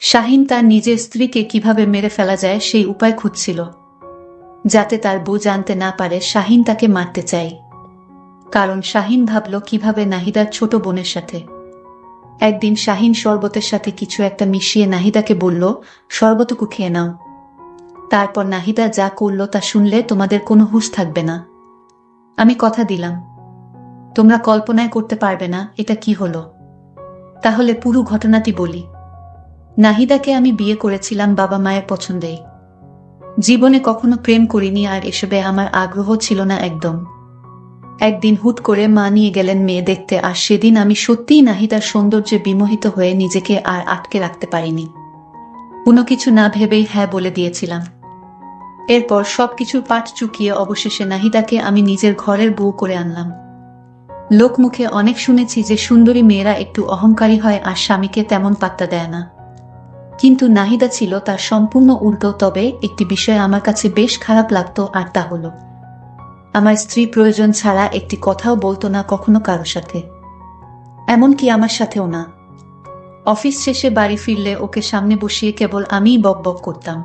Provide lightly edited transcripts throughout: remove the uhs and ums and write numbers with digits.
শাহিন তার নিজের স্ত্রীকে কিভাবে মেরে ফেলা যায় সেই উপায় খুঁজছিল, যাতে তার বউ জানতে না পারে শাহিন তাকে মারতে চায়। কারণ শাহিন ভাবল কিভাবে নাহিদার ছোট বোনের সাথে। একদিন শাহিন শরবতের সাথে কিছু একটা মিশিয়ে নাহিদাকে বলল, শরবতটুকু খেয়ে নাও। তারপর নাহিদা যা করল তা শুনলে তোমাদের কোনো হুঁশ থাকবে না। আমি কথা দিলাম, তোমরা কল্পনায় করতে পারবে না এটা কি হলো। তাহলে পুরো ঘটনাটি বলি। নাহিদাকে আমি বিয়ে করেছিলাম বাবা মায়ের পছন্দেই। জীবনে কখনো প্রেম করিনি, আর এসবে আমার আগ্রহ ছিল না একদম। একদিন হুট করে মা নিয়ে গেলেন মেয়ে দেখতে, আর সেদিন আমি সত্যিই নাহিদার সৌন্দর্যে বিমোহিত হয়ে নিজেকে আর আটকে রাখতে পারিনি। কোনো কিছু না ভেবেই হ্যাঁ বলে দিয়েছিলাম। এরপর সবকিছুর পাট চুকিয়ে অবশেষে নাহিদাকে আমি নিজের ঘরের বউ করে আনলাম। লোকমুখে অনেক শুনেছি যে সুন্দরী মেয়েরা একটু অহংকারী হয় আর স্বামীকে তেমন পাত্তা দেয় না, কিন্তু নাহিদা ছিল তার সম্পূর্ণ উল্টো। তবে একটি বিষয় আমার কাছে বেশ খারাপ লাগতো, আর তা হলো আমার স্ত্রী প্রয়োজন ছাড়া একটি কথাও বলতো না কখনো কারো সাথে, এমনকি আমার সাথেও না। অফিস শেষে বাড়ি ফিরলে ওকে সামনে বসিয়ে কেবল আমিই বক বক করতাম,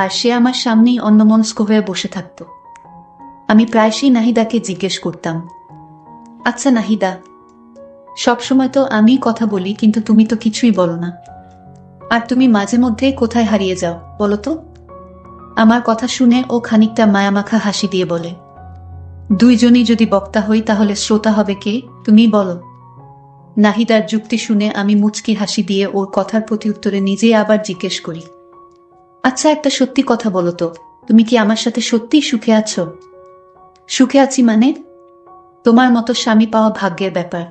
আর সে আমার সামনেই অন্যমনস্ক হয়ে বসে থাকত। আমি প্রায়শই নাহিদাকে জিজ্ঞেস করতাম, আচ্ছা নাহিদা, সবসময় তো আমিই কথা বলি, কিন্তু তুমি তো কিছুই বলো না, আর তুমি মাঝে মধ্যেই কোথায় হারিয়ে যাও বলো তো? আমার কথা শুনে ও খানিকটা মায়ামাখা হাসি দিয়ে বলে, দুইজনই যদি বক্তা হই তাহলে শ্রোতা হবে কে, তুমিই বলো। নাহিদার যুক্তি শুনে আমি মুচকি হাসি দিয়ে ওর কথার প্রতি উত্তরে নিজেই আবার জিজ্ঞেস করি, আচ্ছা একটা সত্যি কথা বলো তো, তুমি কি আমার সাথে সত্যিই সুখে আছো? সুখে আছি মানে? তোমার মতো স্বামী পাওয়া ভাগ্যের ব্যাপার।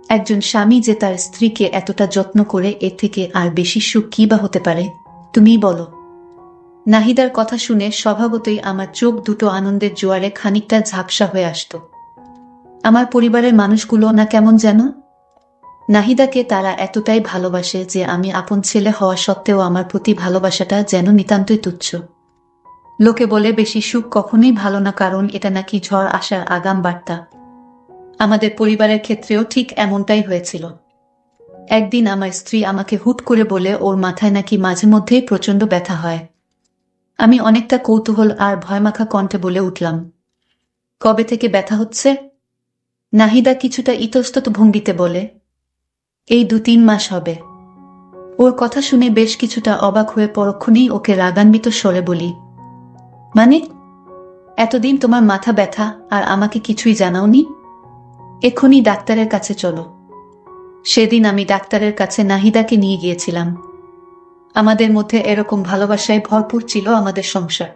একজন স্বামী যে তার স্ত্রীকে এতটা যত্ন করে, এর থেকে আর বেশি সুখ কি বা হতে পারে, তুমিই বলো। নাহিদার কথা শুনে স্বভাবতই আমার চোখ দুটো আনন্দের জোয়ারে খানিকটা ঝাপসা হয়ে আসত। আমার পরিবারের মানুষগুলো না কেমন যেন। নাহিদাকে তারা এতটাই ভালোবাসে যে আমি আপন ছেলে হওয়া সত্ত্বেও আমার প্রতি ভালোবাসাটা যেন নিতান্তই তুচ্ছ। লোকে বলে বেশি সুখ কখনোই ভালো না, কারণ এটা নাকি ঝড় আসার আগাম বার্তা। আমাদের পরিবারের ক্ষেত্রেও ঠিক এমনটাই হয়েছিল। একদিন আমার স্ত্রী আমাকে হুট করে বলে ওর মাথায় নাকি মাঝে মধ্যেই প্রচণ্ড ব্যথা হয়। আমি অনেকটা কৌতূহল আর ভয়মাখা কণ্ঠে বলে উঠলাম, কবে থেকে ব্যথা হচ্ছে? নাহিদা কিছুটা ইতস্তত ভঙ্গিতে বলে, এই 2-3 মাস হবে। ওর কথা শুনে বেশ কিছুটা অবাক হয়ে পরক্ষণেই ওকে রাগান্বিত স্বরে বলি, মানে এতদিন তোমার মাথা ব্যথা আর আমাকে কিছুই জানাওনি? এক্ষুনি ডাক্তারের কাছে চলো। সেদিন আমি ডাক্তারের কাছে নাহিদাকে নিয়ে গিয়েছিলাম। আমাদের মধ্যে এরকম ভালোবাসায় ভরপুর ছিল আমাদের সংসার।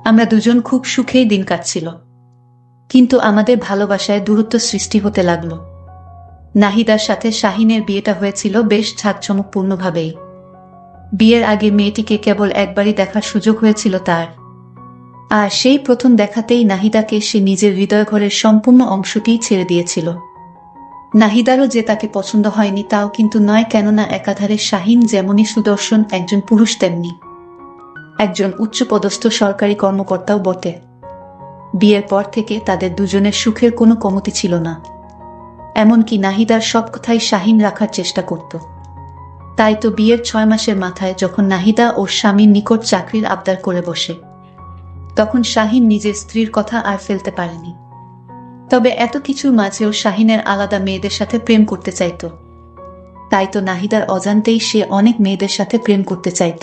আমরা দুজন খুব সুখেই দিন কাটছিল, কিন্তু আমাদের ভালোবাসায় দূরত্ব সৃষ্টি হতে লাগলো। নাহিদার সাথে শাহিনের বিয়েটা হয়েছিল বেশ জাঁকজমকপূর্ণভাবেই। বিয়ের আগে মেয়েটিকে কেবল একবারই দেখার সুযোগ হয়েছিল তার, আর সেই প্রথম দেখাতেই নাহিদাকে সে নিজের হৃদয়ঘরের সম্পূর্ণ অংশটিই ছেড়ে দিয়েছিল। নাহিদারও যে তাকে পছন্দ হয়নি তাও কিন্তু নয়, কেননা একাধারে শাহিন যেমনই সুদর্শন একজন পুরুষ, তেমনি একজন উচ্চপদস্থ সরকারি কর্মকর্তাও বটে। বিয়ের পর থেকে তাদের দুজনের সুখের কোনো কমতি ছিল না। এমনকি নাহিদার সব কথাই শাহিন রাখার চেষ্টা করত। তাই তো বিয়ের 6 মাসের মাথায় যখন নাহিদা ওর স্বামীর নিকট চাকরির আবদার করে বসে, তখন শাহিন নিজের স্ত্রীর কথা আর ফেলতে পারেনি। তবে এত কিছুর মাঝেও শাহিনের আলাদা মেয়েদের সাথে প্রেম করতে চাইত। তাই তো নাহিদার অজান্তেই সে অনেক মেয়েদের সাথে প্রেম করতে চাইত,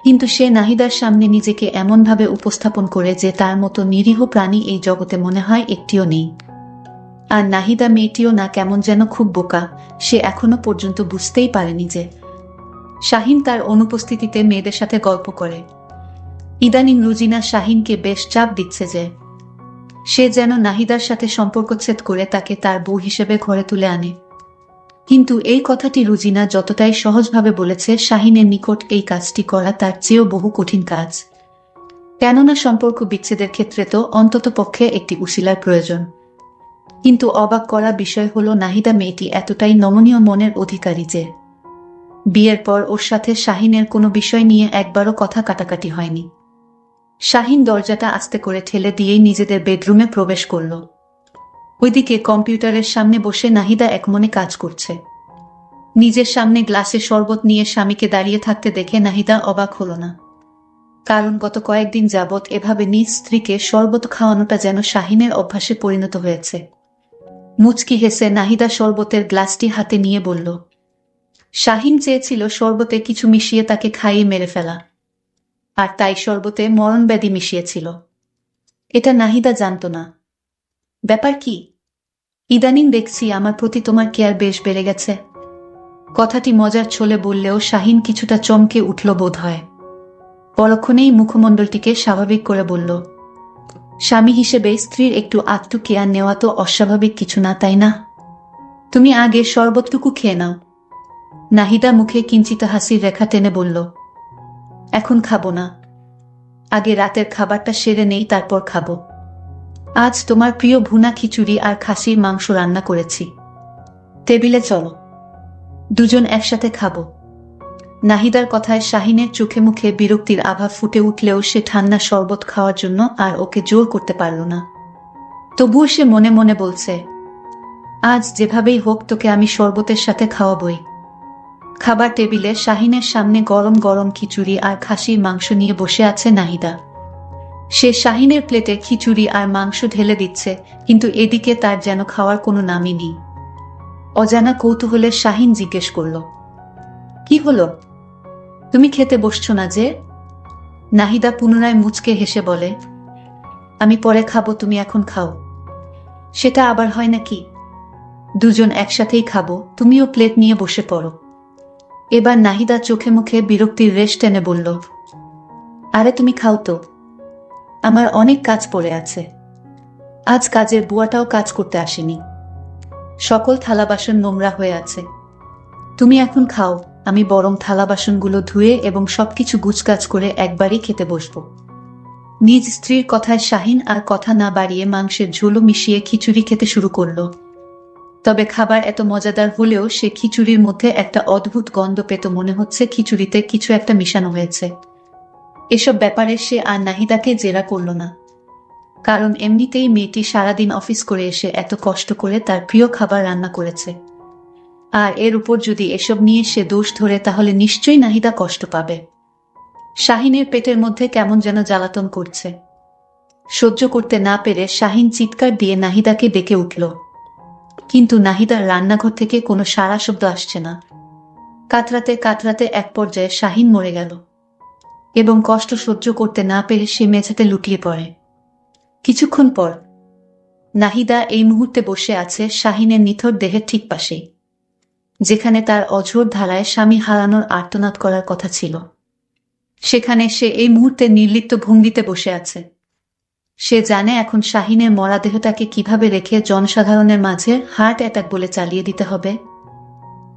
কিন্তু সে নাহিদার সামনে নিজেকে এমনভাবে উপস্থাপন করে যে তার মতো নিরীহ প্রাণী এই জগতে মনে হয় একটিও নেই। আর নাহিদা মেয়েটিও না কেমন যেন খুব বোকা, সে এখনো পর্যন্ত বুঝতেই পারেনি যে শাহিন তার অনুপস্থিতিতে মেয়েদের সাথে গল্প করে। ইদানিং রুজিনা শাহিনকে বেশ চাপ দিচ্ছে যে সে যেন নাহিদার সাথে সম্পর্কচ্ছেদ করে তাকে তার বউ হিসেবে ঘরে তুলে আনে। কিন্তু এই কথাটি রুজিনা যতটাই সহজভাবে বলেছে, শাহিনের নিকট এই কাজটি করা তার চেয়েও বহু কঠিন কাজ। কেননা সম্পর্ক বিচ্ছেদের ক্ষেত্রে তো অন্তত পক্ষে একটি উসিলার প্রয়োজন। কিন্তু অবাক করা বিষয় হলো নাহিদা মেয়েটি এতটাই নমনীয় মনের অধিকারী যে বিয়ের পর ওর সাথে শাহিনের কোনো বিষয় নিয়ে একবারও কথা কাটাকাটি হয়নি। শাহিন দরজাটা আস্তে করে ঠেলে দিয়েই নিজেদের বেডরুমে প্রবেশ করল। ওইদিকে কম্পিউটারের সামনে বসে নাহিদা একমনে কাজ করছে। নিজের সামনে গ্লাসে শরবত নিয়ে স্বামীকে দাঁড়িয়ে থাকতে দেখে নাহিদা অবাক হল না। কারণ গত কয়েকদিন যাবৎ এভাবে নিজ স্ত্রীকে শরবত খাওয়ানোটা যেন শাহিনের অভ্যাসে পরিণত হয়েছে। মুচকি হেসে নাহিদা শরবতের গ্লাসটি হাতে নিয়ে বলল, শাহিন চেয়েছিল শরবতে কিছু মিশিয়ে তাকে খাইয়ে মেরে ফেলা, আর তাই শরবতে মরণব্যাধি মিশিয়েছিল। এটা নাহিদা জানত না। ব্যাপার কি? ইদানিং দেখছি আমার প্রতি তোমার কেয়ার বেশ বেড়ে গেছে। কথাটি মজার ছলে বললেও শাহিন কিছুটা চমকে উঠল বোধ হয়। পরক্ষণেই মুখমণ্ডলটিকে স্বাভাবিক করে বলল, স্বামী হিসেবে স্ত্রীর একটু আত্ম কেয়ার নেওয়া তো অস্বাভাবিক কিছু না, তাই না? তুমি আগে শরবতটুকু খেয়ে নাও। নাহিদা মুখে কিঞ্চিত হাসির রেখা টেনে বলল, এখন খাবো না, আগে রাতের খাবারটা সেরে নেই, তারপর খাবো। আজ তোমার প্রিয় ভুনা খিচুড়ি আর খাসির মাংস রান্না করেছি। টেবিলে চলো, দুজন একসাথে খাবো। নাহিদার কথায় শাহিনের চোখে মুখে বিরক্তির আভা ফুটে উঠলেও সে ঠান্ডা শরবত খাওয়ার জন্য আর ওকে জোর করতে পারল না। তবুও সে মনে মনে বলছে, আজ যেভাবেই হোক তোকে আমি শরবতের সাথে খাওয়াবই। খাবার টেবিলে শাহিনের সামনে গরম গরম খিচুড়ি আর খাসির মাংস নিয়ে বসে আছে নাহিদা। সে শাহিনের প্লেটে খিচুড়ি আর মাংস ঢেলে দিচ্ছে, কিন্তু এদিকে তার যেন খাওয়ার কোনো নামই নেই। অজানা কৌতূহলে শাহিন জিজ্ঞেস করল, কি হলো, তুমি খেতে বসছো না যে? নাহিদা পুনরায় মুচকে হেসে বলে, আমি পরে খাবো, তুমি এখন খাও। সেটা আবার হয় নাকি? দুজন একসাথেই খাবো, তুমিও প্লেট নিয়ে বসে পড়ো। এবার নাহিদা চোখে মুখে বিরক্তির রেশ টেনে বলল, আরে তুমি খাও তো, আমার অনেক কাজ পড়ে আছে। আজ কাজের বুয়াটাও কাজ করতে আসেনি, সকল থালা বাসন নোংরা হয়ে আছে। তুমি এখন খাও, আমি বরং থালা বাসনগুলো ধুয়ে এবং সবকিছু গুছগাছ করে একবারই খেতে বসবো। নিজ স্ত্রীর কথায় শাহিন আর কথা না বাড়িয়ে মাংসের ঝোলও মিশিয়ে খিচুড়ি খেতে শুরু করল। তবে খাবার এত মজাদার হলেও সে খিচুড়ির মধ্যে একটা অদ্ভুত গন্ধ পেত, মনে হচ্ছে খিচুড়িতে কিছু একটা মিশানো হয়েছে। এসব ব্যাপারে সে আর নাহিদাকে জেরা করল না, কারণ এমনিতেই মেয়েটি সারাদিন অফিস করে এসে এত কষ্ট করে তার প্রিয় খাবার রান্না করেছে, আর এর উপর যদি এসব নিয়ে সে দোষ ধরে তাহলে নিশ্চয়ই নাহিদা কষ্ট পাবে। শাহিনের পেটের মধ্যে কেমন যেন জ্বালাতন করছে। সহ্য করতে না পেরে শাহিন চিৎকার দিয়ে নাহিদাকে ডেকে উঠল, কিন্তু নাহিদার রান্নাঘর থেকে কোনো সাড়া শব্দ আসছে না। কাতরাতে কাতরাতে এক পর্যায়ে শাহিন মরে গেল এবং কষ্ট সহ্য করতে না পেরে সে মেঝেতে লুটিয়ে পড়ে। কিছুক্ষণ পর নাহিদা এই মুহূর্তে বসে আছে শাহিনের নিথর দেহের ঠিক পাশেই, যেখানে তার অঝোর ধারায় স্বামী হারানোর আর্তনাদ করার কথা ছিল। সেখানে সে এই মুহূর্তে নির্লিপ্ত ভঙ্গিতে বসে আছে। সে জানে এখন শাহিনের মরা দেহটাকে কিভাবে রেখে জনসাধারণের মাঝে হার্ট অ্যাটাক বলে চালিয়ে দিতে হবে।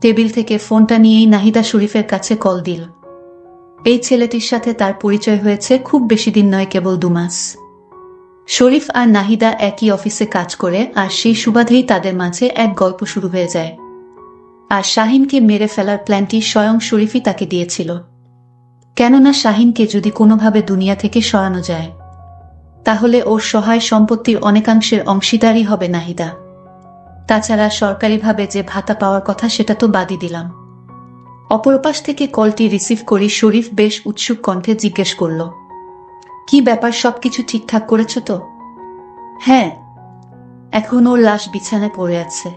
টেবিল থেকে ফোনটা নিয়েই নাহিদা শরীফের কাছে কল দিল। এই ছেলেটির সাথে তার পরিচয় হয়েছে খুব বেশি দিন নয়, কেবল 2 মাস। শরীফ আর নাহিদা একই অফিসে কাজ করে, আর সেই সুবাদেই তাদের মাঝে এক গল্প শুরু হয়ে যায়। আর শাহিনকে মেরে ফেলার প্ল্যানটি স্বয়ং শরীফই তাকে দিয়েছিল, কেননা শাহিনকে যদি কোনোভাবে দুনিয়া থেকে সরানো যায় তাহলে ওর সহায় সম্পত্তির অনেকাংশের অংশীদারই হবে নাহিদা। তাছাড়া সরকারিভাবে যে ভাতা পাওয়ার কথা সেটা তো বাদই দিলাম। অপরপাশ থেকে কলটি রিসিভ করি শরীফ বেশ উৎসুক কণ্ঠে জিজ্ঞেস করল, কি ব্যাপার, সবকিছু ঠিকঠাক করেছ তো? হ্যাঁ, এখন ওর লাশ বিছানায় পড়ে আছে।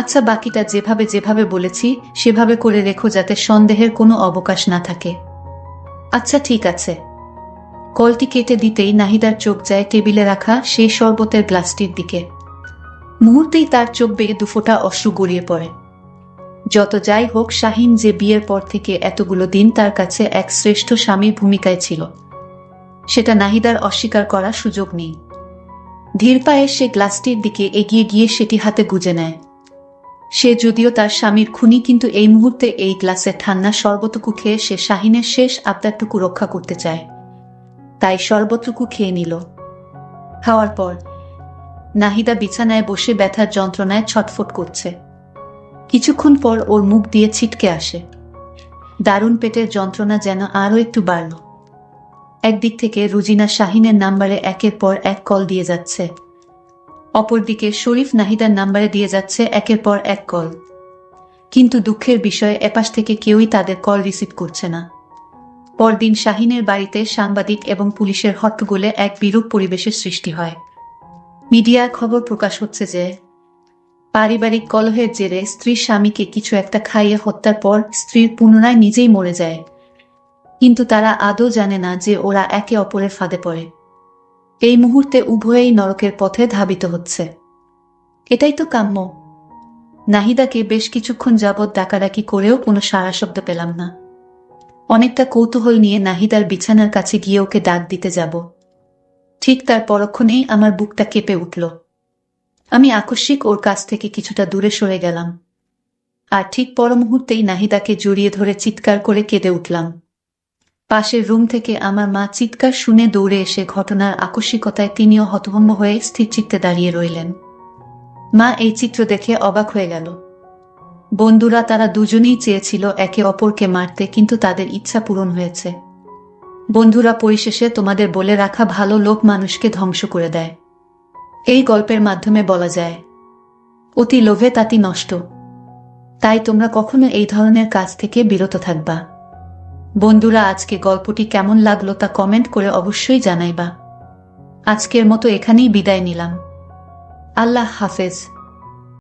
আচ্ছা, বাকিটা যেভাবে যেভাবে বলেছি সেভাবে করে রেখো, যাতে সন্দেহের কোনো অবকাশ না থাকে। আচ্ছা ঠিক আছে। কলটি কেটে দিতেই নাহিদার চোখ যায় টেবিলে রাখা সেই শরবতের গ্লাসটির দিকে। মুহূর্তেই তার চোখ বেয়ে 2 ফোঁটা অশ্রু গড়িয়ে পড়ে। যত যাই হোক, শাহিন যে বিয়ের পর থেকে এতগুলো দিন তার কাছে এক শ্রেষ্ঠ স্বামীর ভূমিকায় ছিল, সেটা নাহিদার অস্বীকার করার সুযোগ নেই। ধীর পায়ে সে গ্লাসটির দিকে এগিয়ে গিয়ে সেটি হাতে গুজে নেয়। সে যদিও তার স্বামীর খুনি, কিন্তু এই মুহূর্তে এই গ্লাসের ঠান্ডা শরবতটুকু খেয়ে সে শাহিনের শেষ আবদারটুকু রক্ষা করতে চায়, তাই শরবতটুকু খেয়ে নিল। খাওয়ার পর নাহিদা বিছানায় বসে ব্যথার যন্ত্রণায় ছটফট করছে। কিছুক্ষণ পর ওর মুখ দিয়ে ছিটকে আসে। দারুণ পেটের যন্ত্রণা যেন আরও একটু বাড়ল। একদিক থেকে রুজিনা শাহিনের নাম্বারে একের পর এক কল দিয়ে যাচ্ছে, অপরদিকে শরীফ নাহিদার নাম্বারে দিয়ে যাচ্ছে একের পর এক কল। কিন্তু দুঃখের বিষয় এপাশ থেকে কেউই তাদের কল রিসিভ করছে না। পরদিন শাহিনের বাড়িতে সাংবাদিক এবং পুলিশের হট্টগোলে এক বিরূপ পরিবেশের সৃষ্টি হয়। মিডিয়ার খবর প্রকাশ হচ্ছে যে পারিবারিক কলহের জেরে স্ত্রীর স্বামীকে কিছু একটা খাইয়ে হত্যার পর স্ত্রীর পুনরায় নিজেই মরে যায়, কিন্তু তারা আদৌ জানে না যে ওরা একে অপরের ফাঁদে পড়ে। এই মুহূর্তে উভয়েই নরকের পথে ধাবিত হচ্ছে। এটাই তো কাম্য। নাহিদাকে বেশ কিছুক্ষণ যাবৎ ডাকাডাকি করেও কোনো সাড়া শব্দ পেলাম না। অনেকটা কৌতূহল নিয়ে নাহিদার বিছানার কাছে গিয়ে ওকে ডাক দিতে যাব, ঠিক তার পরক্ষণেই আমার বুকটা কেঁপে উঠল। আমি আকস্মিক ওর কাছ থেকে কিছুটা দূরে সরে গেলাম, আর ঠিক পর মুহূর্তেই নাহিদাকে জড়িয়ে ধরে চিৎকার করে কেঁদে উঠলাম। পাশের রুম থেকে আমার মা চিৎকার শুনে দৌড়ে এসে ঘটনার আকস্মিকতায় তিনিও হতভম্ব হয়ে স্থিরচিত্তে দাঁড়িয়ে রইলেন। মা এই চিত্র দেখে অবাক হয়ে গেল। বন্ধুরা তারা দুজনেই চেয়েছিল একে অপরকে মারতে, কিন্তু তাদের ইচ্ছা পূরণ হয়েছে। বন্ধুরা, পরিশেষে তোমাদের বলে রাখা ভালো লোক মানুষকে ধ্বংস করে দেয়। এই গল্পের মাধ্যমে বলা যায়, অতি লোভে তাতি নষ্ট। তাই তোমরা কখনো এই ধরনের কাজ থেকে বিরত থাকবা। বন্ধুরা, আজকে গল্পটি কেমন লাগলো তা কমেন্ট করে অবশ্যই জানাইবা। আজকের মতো এখানেই বিদায় নিলাম। আল্লাহ হাফেজ।